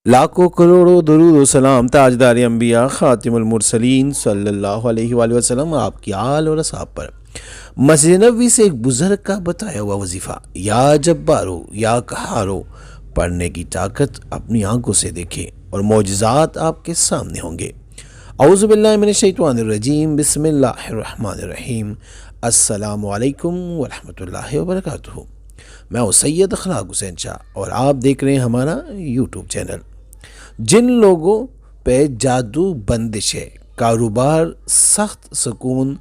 لاکھوں کروڑوں درود و سلام تاجدار انبیاء خاتم المرسلین صلی اللہ علیہ وآلہ وسلم آپ کی آل اور اصحاب پر۔ مسجد نبوی سے ایک بزرگ کا بتایا ہوا وظیفہ، یا جبارو یا قہارو، پڑھنے کی طاقت اپنی آنکھوں سے دیکھیں اور معجزات آپ کے سامنے ہوں گے۔ اعوذ باللہ من الشیطان الرجیم، بسم اللہ الرحمن الرحیم۔ السلام علیکم ورحمۃ اللہ وبرکاتہ۔ میں ہوں سید اخلاق حسین شاہ اور آپ دیکھ رہے ہیں ہمارا یوٹیوب چینل۔ جن لوگوں پہ جادو بندش ہے، کاروبار سخت سکون،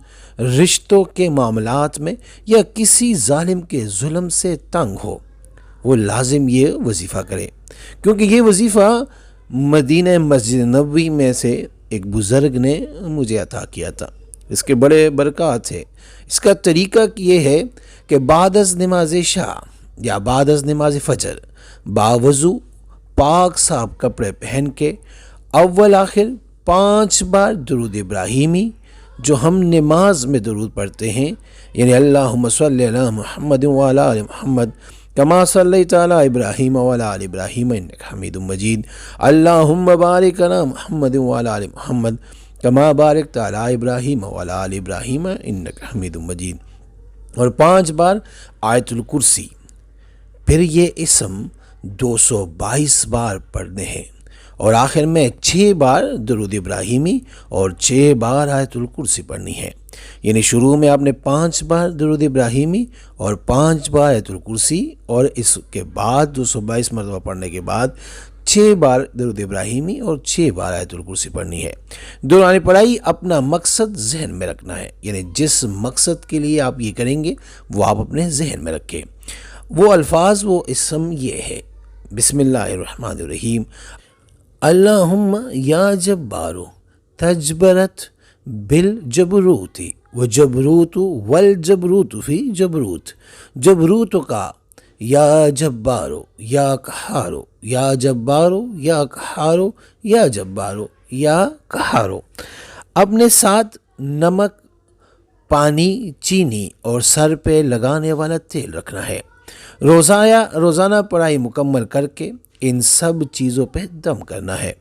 رشتوں کے معاملات میں یا کسی ظالم کے ظلم سے تنگ ہو، وہ لازم یہ وظیفہ کرے، کیونکہ یہ وظیفہ مدینہ مسجد نبوی میں سے ایک بزرگ نے مجھے عطا کیا تھا۔ اس کے بڑے برکات ہے۔ اس کا طریقہ یہ ہے کہ بعد از نماز عشاء یا بعد از نماز فجر باوضو پاک صاف کپڑے پہن کے اول آخر 5 بار درود ابراہیمی، جو ہم نماز میں درود پڑھتے ہیں، یعنی اللہم صلی علی محمد وعلی آل محمد کما صلیت علی ابراہیم وعلی آل ابراہیم انک حمید مجید، اللہم بارک علی محمد وعلی آل محمد کما بارکت علی ابراہیم وعلی آل ابراہیم انک حمید مجید، اور 5 بار آیت الکرسی۔ پھر یہ اسم 222 بار پڑھنے ہیں، اور آخر میں 6 بار درود ابراہیمی اور 6 بار آیت الکرسی پڑھنی ہے۔ یعنی شروع میں آپ نے 5 بار درود ابراہیمی اور 5 بار آیت الکرسی، اور اس کے بعد 222 مرتبہ پڑھنے کے بعد 6 بار درود ابراہیمی اور 6 بار آیت الکرسی پڑھنی ہے۔ دوران پڑھائی اپنا مقصد ذہن میں رکھنا ہے، یعنی جس مقصد کے لیے آپ یہ کریں گے وہ آپ اپنے ذہن میں رکھیں۔ وہ الفاظ، وہ اسم یہ ہے، بسم اللہ الرحمن الرحیم، اللہم یا جبارو تجبرت بالجبروت وجبروت والجبروت فی جبروت، جبروت کا یا جبارو یا قہارو، یا جبارو یا قہارو، یا جبارو یا قہارو۔ اپنے ساتھ نمک، پانی، چینی اور سر پہ لگانے والا تیل رکھنا ہے۔ روزانہ پڑھائی مکمل کر کے ان سب چیزوں پہ دم کرنا ہے۔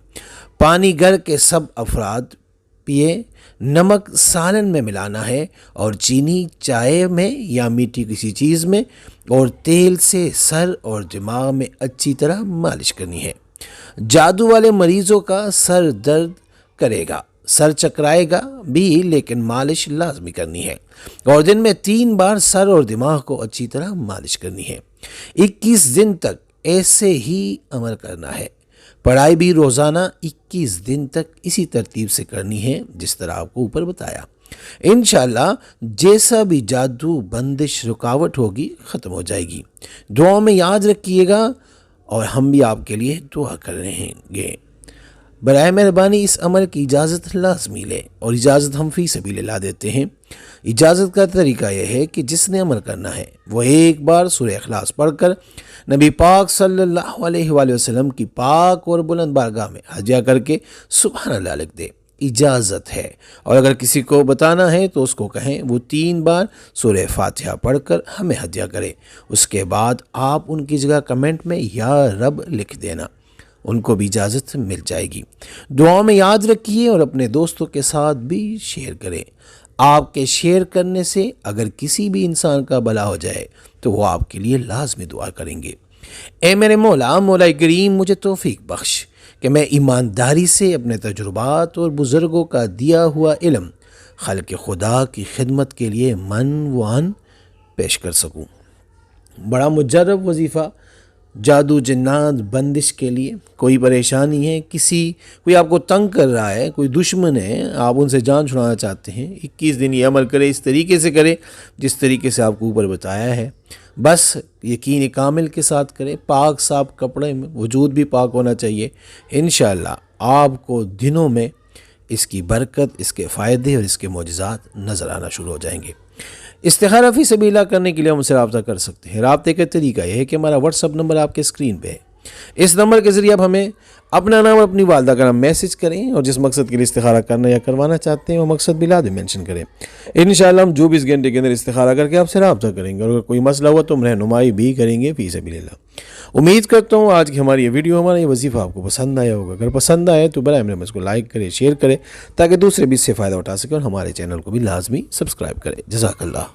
پانی گھر کے سب افراد پیے، نمک سالن میں ملانا ہے اور چینی چائے میں یا میٹھی کسی چیز میں، اور تیل سے سر اور دماغ میں اچھی طرح مالش کرنی ہے۔ جادو والے مریضوں کا سر درد کرے گا، سر چکرائے گا بھی، لیکن مالش لازمی کرنی ہے، اور دن میں 3 بار سر اور دماغ کو اچھی طرح مالش کرنی ہے۔ 21 دن تک ایسے ہی عمل کرنا ہے۔ پڑھائی بھی روزانہ 21 دن تک اسی ترتیب سے کرنی ہے جس طرح آپ کو اوپر بتایا۔ انشاءاللہ جیسا بھی جادو بندش رکاوٹ ہوگی ختم ہو جائے گی۔ دعاؤں میں یاد رکھیے گا، اور ہم بھی آپ کے لیے دعا کر رہے گے۔ برائے مہربانی اس عمل کی اجازت لازمی لیں، اور اجازت ہم فی سبیل اللہ دیتے ہیں۔ اجازت کا طریقہ یہ ہے کہ جس نے عمل کرنا ہے وہ ایک بار سورہ اخلاص پڑھ کر نبی پاک صلی اللہ علیہ وآلہ وسلم کی پاک اور بلند بارگاہ میں ہدیہ کر کے سبحان اللہ لکھ دے، اجازت ہے۔ اور اگر کسی کو بتانا ہے تو اس کو کہیں وہ 3 بار سورہ فاتحہ پڑھ کر ہمیں ہدیہ کرے۔ اس کے بعد آپ ان کی جگہ کمنٹ میں یا رب لکھ دینا، ان کو بھی اجازت مل جائے گی۔ دعاؤں میں یاد رکھیے اور اپنے دوستوں کے ساتھ بھی شیئر کریں۔ آپ کے شیئر کرنے سے اگر کسی بھی انسان کا بھلا ہو جائے تو وہ آپ کے لیے لازمی دعا کریں گے۔ اے میرے مولا کریم، مجھے توفیق بخش کہ میں ایمانداری سے اپنے تجربات اور بزرگوں کا دیا ہوا علم خلق خدا کی خدمت کے لیے من وان پیش کر سکوں۔ بڑا مجرب وظیفہ جادو جنات بندش کے لیے۔ کوئی پریشانی ہے، کوئی آپ کو تنگ کر رہا ہے، کوئی دشمن ہے، آپ ان سے جان چھڑانا چاہتے ہیں، 21 دن یہ عمل کرے، اس طریقے سے کرے جس طریقے سے آپ کو اوپر بتایا ہے۔ بس یقین کامل کے ساتھ کرے، پاک صاف کپڑے میں، وجود بھی پاک ہونا چاہیے۔ انشاءاللہ آپ کو دنوں میں اس کی برکت، اس کے فائدے اور اس کے معجزات نظر آنا شروع ہو جائیں گے۔ استخارہ فی سبیل اللہ کرنے کے لیے ہم سے رابطہ کر سکتے ہیں۔ رابطے کا طریقہ یہ ہے کہ ہمارا واٹس ایپ نمبر آپ کے اسکرین پہ ہے۔ اس نمبر کے ذریعے آپ ہمیں اپنا نام اور اپنی والدہ کا نام میسج کریں، اور جس مقصد کے لیے استخارہ کرنا یا کروانا چاہتے ہیں وہ مقصد بھی لازم مینشن کریں۔ انشاءاللہ ہم 24 گھنٹے کے اندر استخارہ کر کے آپ سے رابطہ کریں گے، اور اگر کوئی مسئلہ ہوا تو ہم رہنمائی بھی کریں گے فی سبیل اللہ۔ امید کرتا ہوں آج کی ہماری یہ ویڈیو، ہمارا یہ وظیفہ آپ کو پسند آیا ہوگا. اگر پسند آئے تو برائے مہربانی اس کو لائک کرے، شیئر کرے تاکہ دوسرے بھی اس سے فائدہ اٹھا سکیں، اور ہمارے چینل کو بھی لازمی سبسکرائب کرے. جزاک اللہ.